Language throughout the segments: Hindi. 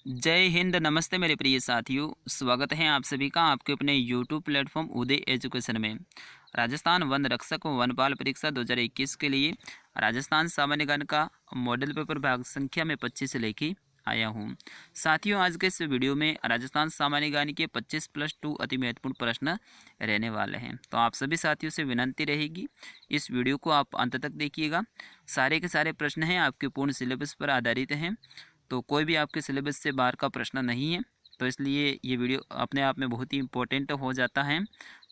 जय हिंद। नमस्ते मेरे प्रिय साथियों, स्वागत है आप सभी का आपके अपने यूट्यूब प्लेटफॉर्म उदय एजुकेशन में। राजस्थान वन रक्षक वनपाल परीक्षा 2021 के लिए राजस्थान सामान्य ज्ञान का मॉडल पेपर भाग संख्या में 25 लेके आया हूँ। साथियों, आज के इस वीडियो में राजस्थान सामान्य ज्ञान के 25+2 अति महत्वपूर्ण प्रश्न रहने वाले हैं। तो आप सभी साथियों से विनती रहेगी, इस वीडियो को आप अंत तक देखिएगा। सारे के सारे प्रश्न हैं आपके पूर्ण सिलेबस पर आधारित हैं, तो कोई भी आपके सिलेबस से बाहर का प्रश्न नहीं है। तो इसलिए ये वीडियो अपने आप में बहुत ही इम्पोर्टेंट हो जाता है,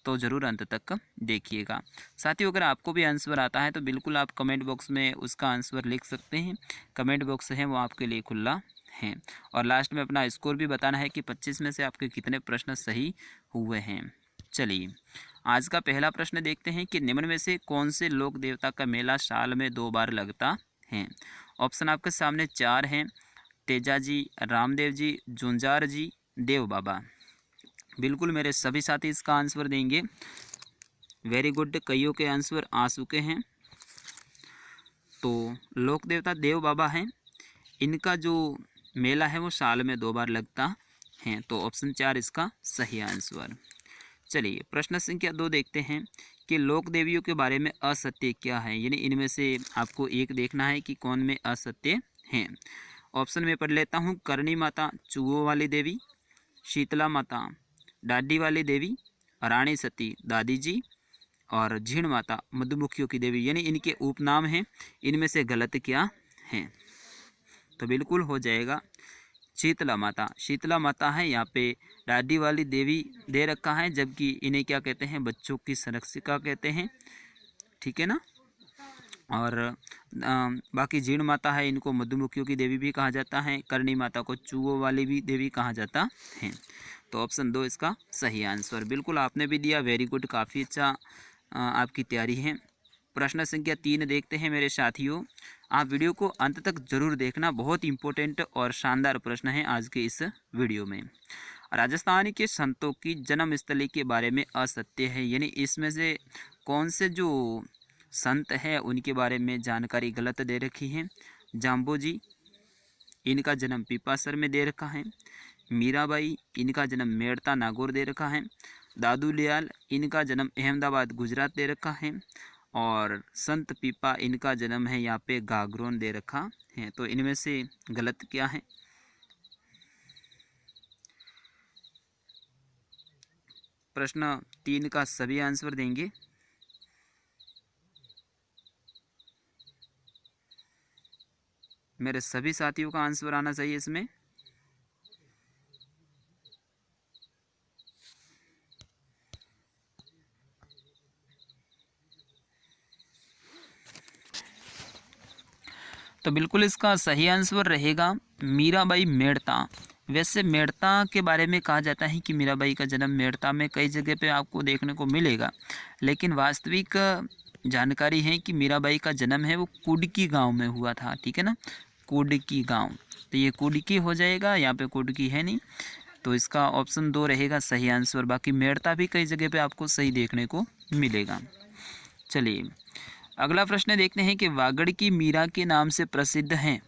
तो ज़रूर अंत तक देखिएगा। साथियों, अगर आपको भी आंसर आता है तो बिल्कुल आप कमेंट बॉक्स में उसका आंसर लिख सकते हैं। कमेंट बॉक्स है वो आपके लिए खुला है। और लास्ट में अपना स्कोर भी बताना है कि 25 में से आपके कितने प्रश्न सही हुए हैं। चलिए, आज का पहला प्रश्न देखते हैं कि निम्न में से कौन से लोक देवता का मेला साल में 2 बार लगता है। ऑप्शन आपके सामने 4 हैं: तेजाजी, रामदेव जी, जुंजार जी, देव बाबा। बिल्कुल मेरे सभी साथी इसका आंसर देंगे। वेरी गुड, कईयों के आंसर आ चुके हैं। तो लोक देवता देव बाबा हैं, इनका जो मेला है वो साल में 2 बार लगता है। तो ऑप्शन 4 इसका सही आंसर। चलिए, प्रश्न संख्या 2 देखते हैं कि लोक देवियों के बारे में असत्य क्या है। यानी इनमें से आपको एक देखना है कि कौन में असत्य हैं। ऑप्शन में पढ़ लेता हूँ: करणी माता चूहों वाली देवी, शीतला माता डाडी वाली देवी, रानी सती दादी जी, और झीण माता मधुमक्खियों की देवी। यानी इनके उपनाम हैं, इनमें से गलत क्या है। तो बिल्कुल हो जाएगा शीतला माता। शीतला माता है, यहाँ पे डाडी वाली देवी दे रखा है, जबकि इन्हें क्या कहते हैं, बच्चों की संरक्षिका कहते हैं। ठीक है ना। और बाकी जीण माता है, इनको मधुमक्खियों की देवी भी कहा जाता है। करणी माता को चूहों वाली भी देवी कहा जाता है। तो ऑप्शन 2 इसका सही आंसर। बिल्कुल आपने भी दिया, वेरी गुड, काफ़ी अच्छा आपकी तैयारी है। प्रश्न संख्या 3 देखते हैं मेरे साथियों। आप वीडियो को अंत तक जरूर देखना, बहुत इंपॉर्टेंट और शानदार प्रश्न है आज के इस वीडियो में। राजस्थान के संतों की जन्मस्थली के बारे में असत्य है। यानी इसमें से कौन से जो संत है उनके बारे में जानकारी गलत दे रखी है। जाम्बो जी, इनका जन्म पीपासर में दे रखा है। मीराबाई, इनका जन्म मेड़ता नागौर दे रखा है। दादू लियाल, इनका जन्म अहमदाबाद गुजरात दे रखा है। और संत पीपा, इनका जन्म है यहाँ पे गागरोन दे रखा है। तो इनमें से गलत क्या है। प्रश्न 3 का सभी आंसर देंगे। मेरे सभी साथियों का आंसर आना चाहिए इसमें। तो बिल्कुल इसका सही आंसर रहेगा मीराबाई मेड़ता। वैसे मेड़ता के बारे में कहा जाता है कि मीराबाई का जन्म मेड़ता में कई जगह पे आपको देखने को मिलेगा, लेकिन वास्तविक जानकारी है कि मीराबाई का जन्म है वो कुडकी गांव में हुआ था। ठीक है ना, कुडकी गांव। तो ये कुडकी हो जाएगा, यहाँ पे कुडकी है नहीं, तो इसका ऑप्शन 2 रहेगा सही आंसर। बाकी मेड़ता भी कई जगह पे आपको सही देखने को मिलेगा। चलिए, अगला प्रश्न देखते हैं कि वागड़ की मीरा के नाम से प्रसिद्ध हैं।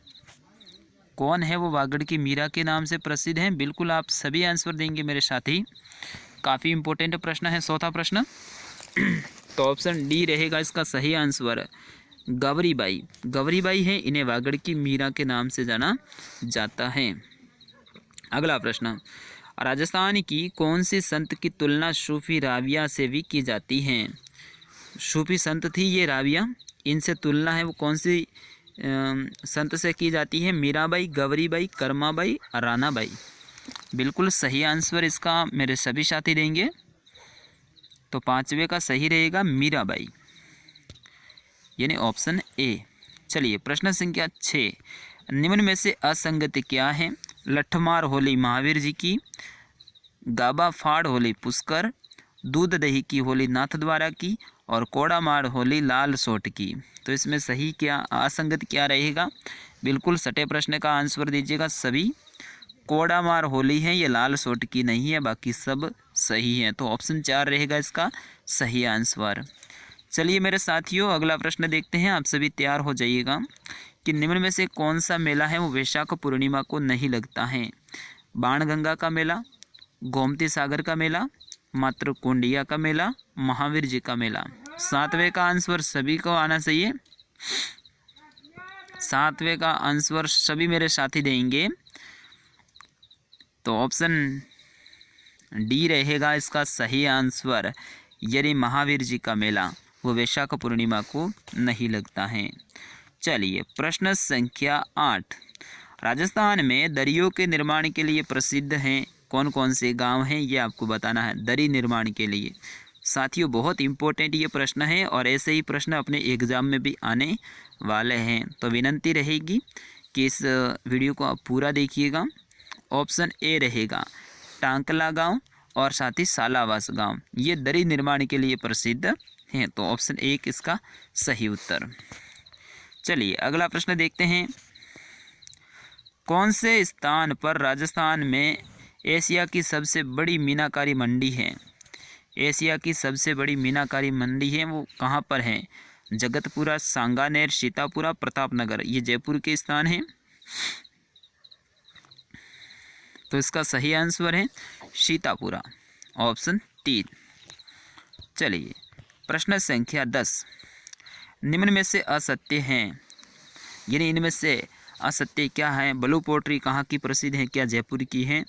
कौन है वो वागड़ की मीरा के नाम से प्रसिद्ध हैं। बिल्कुल आप सभी आंसर देंगे मेरे साथी। काफ़ी इंपॉर्टेंट प्रश्न है चौथा प्रश्न। तो ऑप्शन डी रहेगा इसका सही आंसर। गवरीबाई, गवरीबाई है, इन्हें वागड़ की मीरा के नाम से जाना जाता है। अगला प्रश्न, राजस्थान की कौन सी संत की तुलना सूफी राविया से भी की जाती है। सूफी संत थी ये राविया, इनसे तुलना है वो कौन सी संत से की जाती है। मीराबाई, गवरीबाई, कर्माबाई, रानाबाई। बिल्कुल सही आंसर इसका मेरे सभी साथी देंगे। तो 5वें का सही रहेगा मीराबाई, यानी ऑप्शन ए। चलिए, प्रश्न संख्या 6, निम्न में से असंगति क्या है। लठमार होली महावीर जी की, गाबा फाड़ होली पुष्कर, दूध दही की होली नाथद्वारा की, और कोड़ा मार होली लाल सोट की। तो इसमें सही क्या, असंगत क्या रहेगा। बिल्कुल सटे प्रश्न का आंसर दीजिएगा सभी। कोड़ा मार होली है, ये लाल सोट की नहीं है, बाकी सब सही है। तो ऑप्शन 4 रहेगा इसका सही आंसर। चलिए मेरे साथियों, अगला प्रश्न देखते हैं। आप सभी तैयार हो जाइएगा कि निम्न में से कौन सा मेला है वो वैशाख पूर्णिमा को नहीं लगता है। बाणगंगा का मेला, गोमती सागर का मेला, मातृकुंडिया का मेला, महावीर जी का मेला। सातवें का आंसर सभी को आना चाहिए। सातवें का आंसर सभी मेरे साथी देंगे तो ऑप्शन डी रहेगा इसका सही आंसर, यानी महावीर जी का मेला वो वैशाख पूर्णिमा को नहीं लगता है। चलिए प्रश्न संख्या 8। राजस्थान में दरियों के निर्माण के लिए प्रसिद्ध हैं कौन कौन से गांव हैं, ये आपको बताना है दरी निर्माण के लिए। साथियों बहुत इम्पोर्टेंट ये प्रश्न है और ऐसे ही प्रश्न अपने एग्ज़ाम में भी आने वाले हैं, तो विनंती रहेगी कि इस वीडियो को आप पूरा देखिएगा। ऑप्शन ए रहेगा टांकला गांव और साथ ही सालावास गांव, ये दरी निर्माण के लिए प्रसिद्ध हैं, तो ऑप्शन ए इसका सही उत्तर। चलिए अगला प्रश्न देखते हैं। कौन से स्थान पर राजस्थान में एशिया की सबसे बड़ी मीनाकारी मंडी है? एशिया की सबसे बड़ी मीनाकारी मंडी है वो कहाँ पर है? जगतपुरा, सांगानेर, सीतापुरा, प्रतापनगर, ये जयपुर के स्थान हैं। तो इसका सही आंसर है सीतापुरा, ऑप्शन 3। चलिए प्रश्न संख्या 10। निम्न में से असत्य हैं, यानी इनमें से असत्य क्या है? ब्लू पोट्री कहाँ की प्रसिद्ध है? क्या जयपुर की है?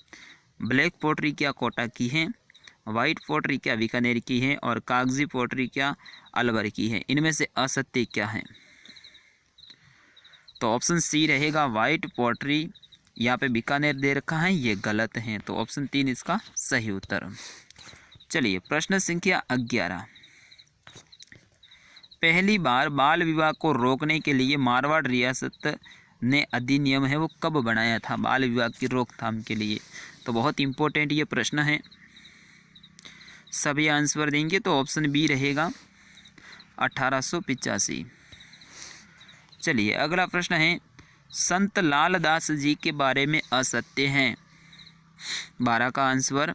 ब्लैक पोट्री क्या कोटा की है? वाइट पोट्री क्या बीकानेर की है? और कागजी पोट्री क्या अलवर की है? इनमें से असत्य क्या है? तो ऑप्शन सी रहेगा वाइट पोट्री, यहाँ पे बीकानेर दे रखा है, ये गलत है, तो ऑप्शन 3 इसका सही उत्तर। चलिए प्रश्न संख्या 11। पहली बार बाल विवाह को रोकने के लिए मारवाड़ रियासत ने अधिनियम है वो कब बनाया था? बाल विवाह की रोकथाम के लिए, तो बहुत इम्पोर्टेंट ये प्रश्न है, सभी आंसर देंगे तो ऑप्शन बी रहेगा 1885। चलिए अगला प्रश्न है। संत लाल दास जी के बारे में असत्य हैं। 12 का आंसर,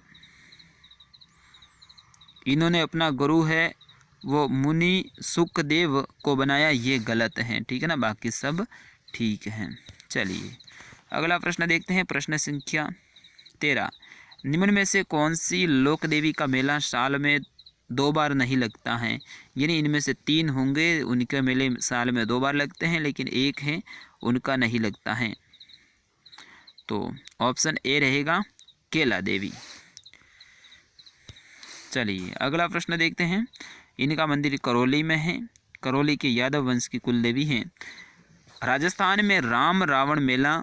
इन्होंने अपना गुरु है वो मुनि सुखदेव को बनाया, ये गलत है, ठीक है ना, बाकी सब ठीक हैं। चलिए अगला प्रश्न देखते हैं। प्रश्न संख्या 13। निम्न में से कौन सी लोक देवी का मेला साल में 2 बार नहीं लगता है? यानी इनमें से 3 होंगे उनके मेले साल में 2 बार लगते हैं, लेकिन एक है उनका नहीं लगता है, तो ऑप्शन ए रहेगा केला देवी। चलिए अगला प्रश्न देखते हैं। इनका मंदिर करौली में है, करौली के यादव वंश की कुल देवी हैं। राजस्थान में राम रावण मेला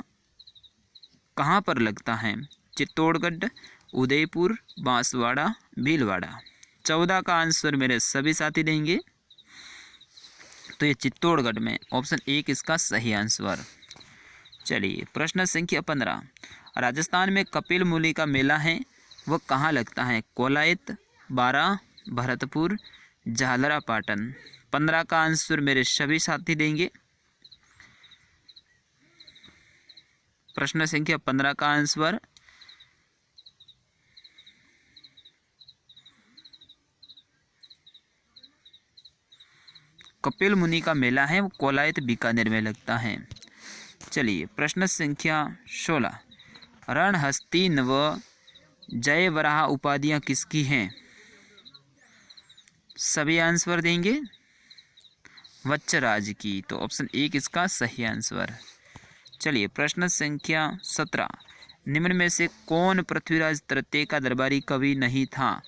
कहाँ पर लगता है? चित्तौड़गढ़, उदयपुर, बांसवाड़ा, भीलवाड़ा। 14 का आंसर मेरे सभी साथी देंगे, तो ये चित्तौड़गढ़ में, ऑप्शन 1 इसका सही आंसर। चलिए प्रश्न संख्या 15। राजस्थान में कपिल मुनि का मेला है वह कहाँ लगता है? कोलायत, बारा, भरतपुर, झालरा पाटन। 15 का आंसर मेरे सभी साथी देंगे। प्रश्न संख्या 15 का आंसर कपिल मुनि का मेला है वो कोलायत बीकानेर में लगता है। चलिए प्रश्न संख्या 16। रणहस्ती व जयवराह उपाधियाँ किसकी हैं? सभी आंसर देंगे वच्छराज की, तो ऑप्शन 1 इसका सही आंसर। चलिए प्रश्न संख्या 17। निम्न में से कौन पृथ्वीराज तृतीय का दरबारी कवि नहीं था?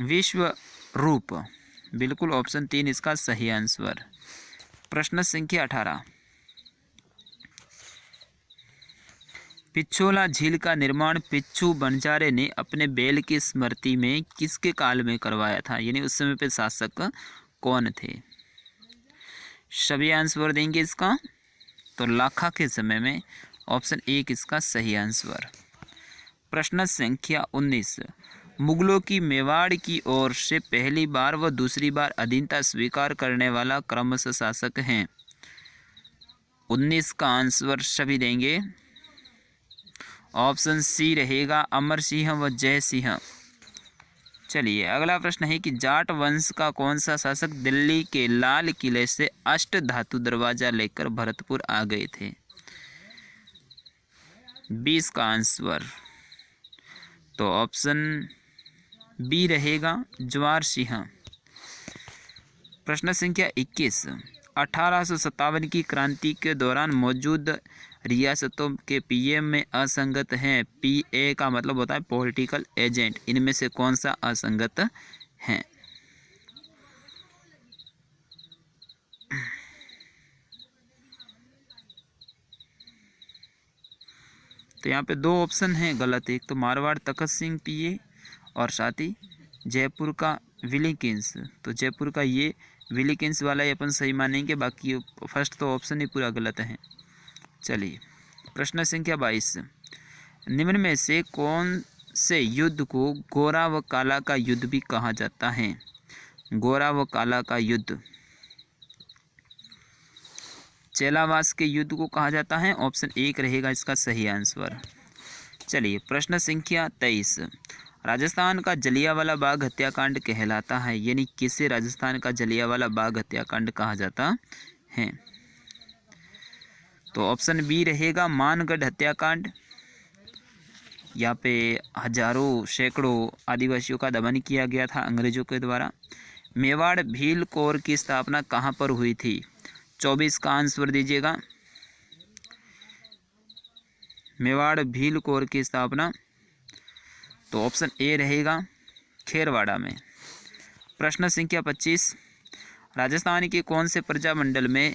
विश्व रूप, बिल्कुल ऑप्शन 3 इसका सही आंसर। प्रश्न संख्या 18। पिछोला झील का निर्माण पिच्छू बंजारे ने अपने बैल की स्मृति में किसके काल में करवाया था? यानी उस समय पे शासक कौन थे? सभी आंसर देंगे इसका, तो लाखा के समय में, ऑप्शन 1 इसका सही आंसर। प्रश्न संख्या 19। मुगलों की मेवाड़ की ओर से पहली बार व दूसरी बार अधीनता स्वीकार करने वाला क्रमशः शासक हैं? 19 का आंसर सभी देंगे, ऑप्शन सी रहेगा अमर सिंह व जय सिंह। चलिए अगला प्रश्न है कि जाट वंश का कौन सा शासक दिल्ली के लाल किले से अष्टधातु दरवाजा लेकर भरतपुर आ गए थे? 20 का आंसर तो ऑप्शन बी रहेगा, जवार सिंह। प्रश्न संख्या 21, 1857 की क्रांति के दौरान मौजूद रियासतों के पीएम में असंगत हैं। पीए का मतलब होता है पॉलिटिकल एजेंट, इनमें से कौन सा असंगत है? तो यहाँ पे दो ऑप्शन हैं गलत। एक तो मारवाड़ तखत सिंह पीए और साथ ही जयपुर का विलिकिंस। तो जयपुर का ये विलिकिंस वाला ही अपन सही मानेंगे, बाकी फर्स्ट तो ऑप्शन ही पूरा गलत है। चलिए प्रश्न संख्या 22, निम्न में से कौन से युद्ध को गोरा व काला का युद्ध भी कहा जाता है? गोरा व काला का युद्ध चेलावास के युद्ध को कहा जाता है। ऑप्शन एक रहेगा इसका सही आंसर। चलिए प्रश्न संख्या 23, राजस्थान का जलियांवाला बाग हत्याकांड कहलाता है, यानी किसे राजस्थान का जलियांवाला बाग हत्याकांड कहा जाता है? तो ऑप्शन बी रहेगा, मानगढ़ हत्याकांड। यहाँ पे हजारों सैकड़ों आदिवासियों का दमन किया गया था अंग्रेजों के द्वारा। मेवाड़ भील कोर की स्थापना कहाँ पर हुई थी? 24 का आंसर दीजिएगा। मेवाड़ भील कोर की स्थापना तो ऑप्शन ए रहेगा, खेरवाड़ा में। प्रश्न संख्या 25, राजस्थान के कौन से प्रजामंडल में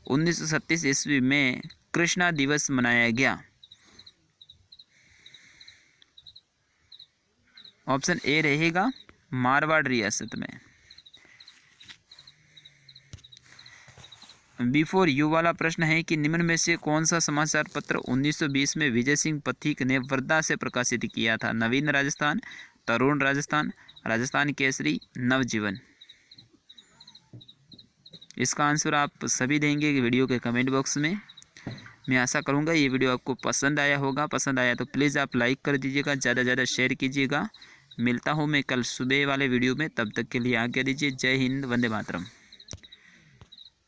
1937 ईस्वी में कृष्णा दिवस मनाया गया? ऑप्शन ए रहेगा, मारवाड़ रियासत में। बिफोर यू वाला प्रश्न है कि निम्न में से कौन सा समाचार पत्र 1920 में विजय सिंह पथिक ने वर्धा से प्रकाशित किया था? नवीन राजस्थान, तरुण राजस्थान, राजस्थान केसरी, नवजीवन। इसका आंसर आप सभी देंगे वीडियो के कमेंट बॉक्स में। मैं आशा करूंगा ये वीडियो आपको पसंद आया होगा। पसंद आया तो प्लीज़ आप लाइक कर दीजिएगा, ज़्यादा से ज़्यादा शेयर कीजिएगा। मिलता हूँ मैं कल सुबह वाले वीडियो में, तब तक के लिए आज्ञा दीजिए। जय हिंद, वंदे मातरम।